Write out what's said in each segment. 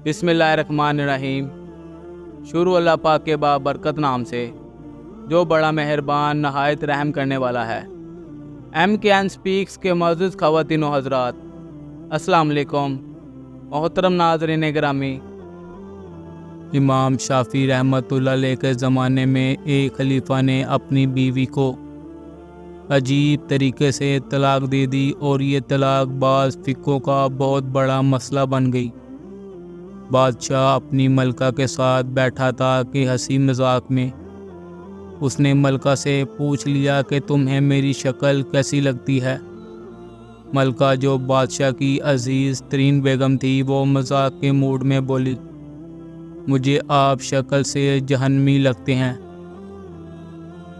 بسم اللہ الرحمن الرحیم۔ شروع اللہ پاک کے بابرکت نام سے جو بڑا مہربان نہایت رحم کرنے والا ہے۔ MKN سپیکس کے معزز خواتین و حضرات، السلام علیکم۔ محترم ناظرین گرامی، امام شافعی رحمۃ اللہ علیہ کے زمانے میں ایک خلیفہ نے اپنی بیوی کو عجیب طریقے سے طلاق دے دی اور یہ طلاق بعض فقہوں کا بہت بڑا مسئلہ بن گئی۔ بادشاہ اپنی ملکہ کے ساتھ بیٹھا تھا کہ ہنسی مذاق میں اس نے ملکہ سے پوچھ لیا کہ تمہیں میری شکل کیسی لگتی ہے۔ ملکہ جو بادشاہ کی عزیز ترین بیگم تھی، وہ مذاق کے موڈ میں بولی، مجھے آپ شکل سے جہنمی لگتے ہیں۔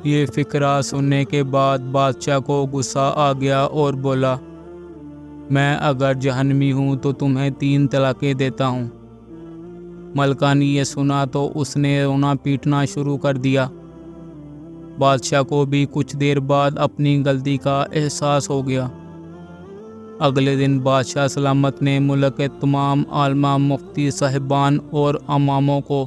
یہ فقرہ سننے کے بعد بادشاہ کو غصہ آ گیا اور بولا، میں اگر جہنمی ہوں تو تمہیں 3 طلاقیں دیتا ہوں۔ ملکہ نے یہ سنا تو اس نے رونا پیٹنا شروع کر دیا۔ بادشاہ کو بھی کچھ دیر بعد اپنی غلطی کا احساس ہو گیا۔ اگلے دن بادشاہ سلامت نے ملک کے تمام عالماء، مفتی صاحبان اور اماموں کو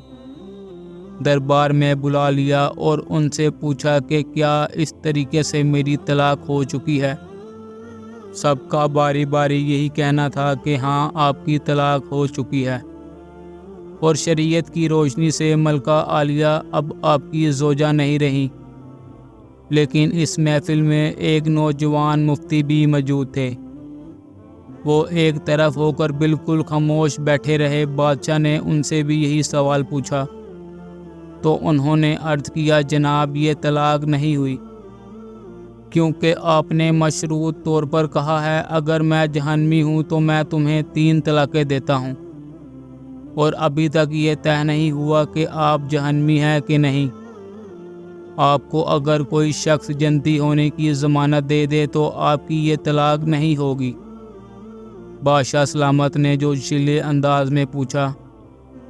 دربار میں بلا لیا اور ان سے پوچھا کہ کیا اس طریقے سے میری طلاق ہو چکی ہے؟ سب کا باری باری یہی کہنا تھا کہ ہاں، آپ کی طلاق ہو چکی ہے، اور شریعت کی روشنی سے ملکہ عالیہ اب آپ کی زوجہ نہیں رہی۔ لیکن اس محفل میں ایک نوجوان مفتی بھی موجود تھے۔ وہ ایک طرف ہو کر بالکل خاموش بیٹھے رہے۔ بادشاہ نے ان سے بھی یہی سوال پوچھا تو انہوں نے عرض کیا، جناب، یہ طلاق نہیں ہوئی، کیونکہ آپ نے مشروط طور پر کہا ہے اگر میں جہنمی ہوں تو میں تمہیں 3 طلاقیں دیتا ہوں، اور ابھی تک یہ طے نہیں ہوا کہ آپ جہنمی ہیں کہ نہیں۔ آپ کو اگر کوئی شخص جنتی ہونے کی ضمانت دے دے تو آپ کی یہ طلاق نہیں ہوگی۔ بادشاہ سلامت نے جو جھیلے انداز میں پوچھا،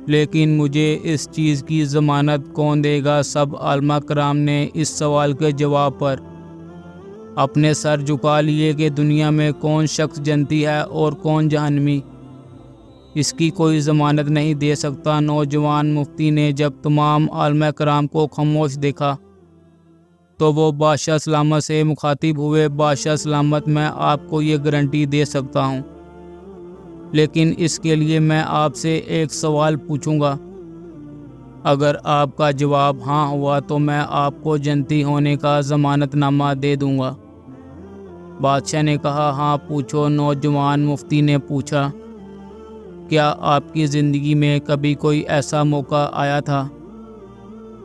لیکن مجھے اس چیز کی ضمانت کون دے گا؟ سب علماء کرام نے اس سوال کے جواب پر اپنے سر جھکا لیے کہ دنیا میں کون شخص جنتی ہے اور کون جہنمی، اس کی کوئی ضمانت نہیں دے سکتا۔ نوجوان مفتی نے جب تمام علماء کرام کو خاموش دیکھا تو وہ بادشاہ سلامت سے مخاطب ہوئے، بادشاہ سلامت، میں آپ کو یہ گارنٹی دے سکتا ہوں، لیکن اس کے لیے میں آپ سے ایک سوال پوچھوں گا۔ اگر آپ کا جواب ہاں ہوا تو میں آپ کو جنتی ہونے کا ضمانت نامہ دے دوں گا۔ بادشاہ نے کہا، ہاں پوچھو۔ نوجوان مفتی نے پوچھا، کیا آپ کی زندگی میں کبھی کوئی ایسا موقع آیا تھا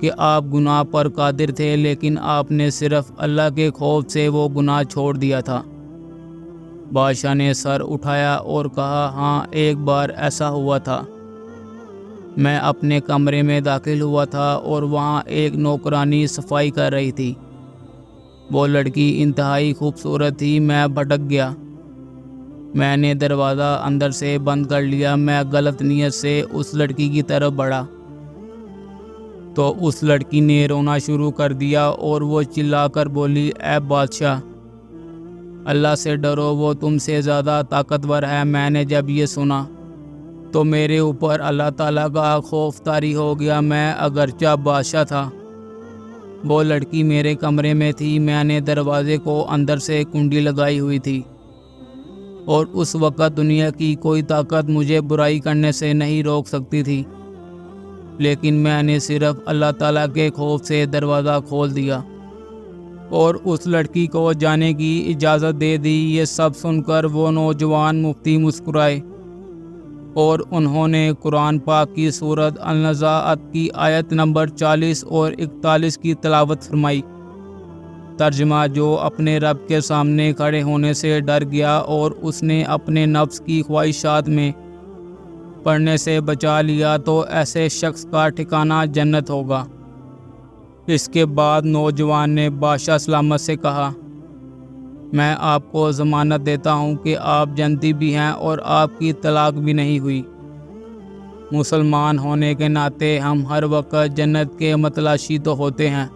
کہ آپ گناہ پر قادر تھے لیکن آپ نے صرف اللہ کے خوف سے وہ گناہ چھوڑ دیا تھا؟ بادشاہ نے سر اٹھایا اور کہا، ہاں، ایک بار ایسا ہوا تھا۔ میں اپنے کمرے میں داخل ہوا تھا اور وہاں ایک نوکرانی صفائی کر رہی تھی۔ وہ لڑکی انتہائی خوبصورت تھی۔ میں بھٹک گیا۔ میں نے دروازہ اندر سے بند کر لیا۔ میں غلط نیت سے اس لڑکی کی طرف بڑھا تو اس لڑکی نے رونا شروع کر دیا اور وہ چلا کر بولی، اے بادشاہ، اللہ سے ڈرو، وہ تم سے زیادہ طاقتور ہے۔ میں نے جب یہ سنا تو میرے اوپر اللہ تعالیٰ کا خوف طاری ہو گیا۔ میں اگرچہ بادشاہ تھا، وہ لڑکی میرے کمرے میں تھی، میں نے دروازے کو اندر سے کنڈی لگائی ہوئی تھی، اور اس وقت دنیا کی کوئی طاقت مجھے برائی کرنے سے نہیں روک سکتی تھی، لیکن میں نے صرف اللہ تعالیٰ کے خوف سے دروازہ کھول دیا اور اس لڑکی کو جانے کی اجازت دے دی۔ یہ سب سن کر وہ نوجوان مفتی مسکرائے اور انہوں نے قرآن پاک کی سورۃ النزاعات کی آیت نمبر 40 اور 41 کی تلاوت فرمائی۔ ترجمہ: جو اپنے رب کے سامنے کھڑے ہونے سے ڈر گیا اور اس نے اپنے نفس کی خواہشات میں پڑنے سے بچا لیا تو ایسے شخص کا ٹھکانہ جنت ہوگا۔ اس کے بعد نوجوان نے بادشاہ سلامت سے کہا، میں آپ کو ضمانت دیتا ہوں کہ آپ جنتی بھی ہیں اور آپ کی طلاق بھی نہیں ہوئی۔ مسلمان ہونے کے ناطے ہم ہر وقت جنت کے متلاشی تو ہوتے ہیں،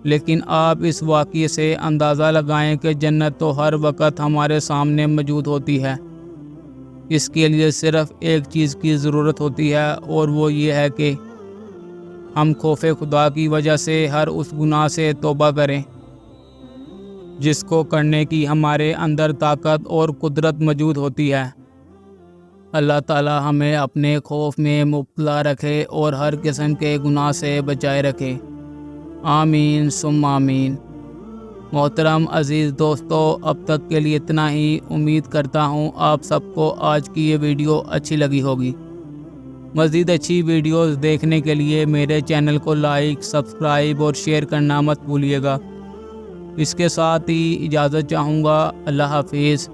لیکن آپ اس واقعے سے اندازہ لگائیں کہ جنت تو ہر وقت ہمارے سامنے موجود ہوتی ہے، اس کے لیے صرف ایک چیز کی ضرورت ہوتی ہے، اور وہ یہ ہے کہ ہم خوف خدا کی وجہ سے ہر اس گناہ سے توبہ کریں جس کو کرنے کی ہمارے اندر طاقت اور قدرت موجود ہوتی ہے۔ اللہ تعالی ہمیں اپنے خوف میں مبتلا رکھے اور ہر قسم کے گناہ سے بچائے رکھے، آمین ثم آمین۔ محترم عزیز دوستو، اب تک کے لیے اتنا ہی۔ امید کرتا ہوں آپ سب کو آج کی یہ ویڈیو اچھی لگی ہوگی۔ مزید اچھی ویڈیوز دیکھنے کے لیے میرے چینل کو لائک، سبسکرائب اور شیئر کرنا مت بھولیے گا۔ اس کے ساتھ ہی اجازت چاہوں گا۔ اللہ حافظ۔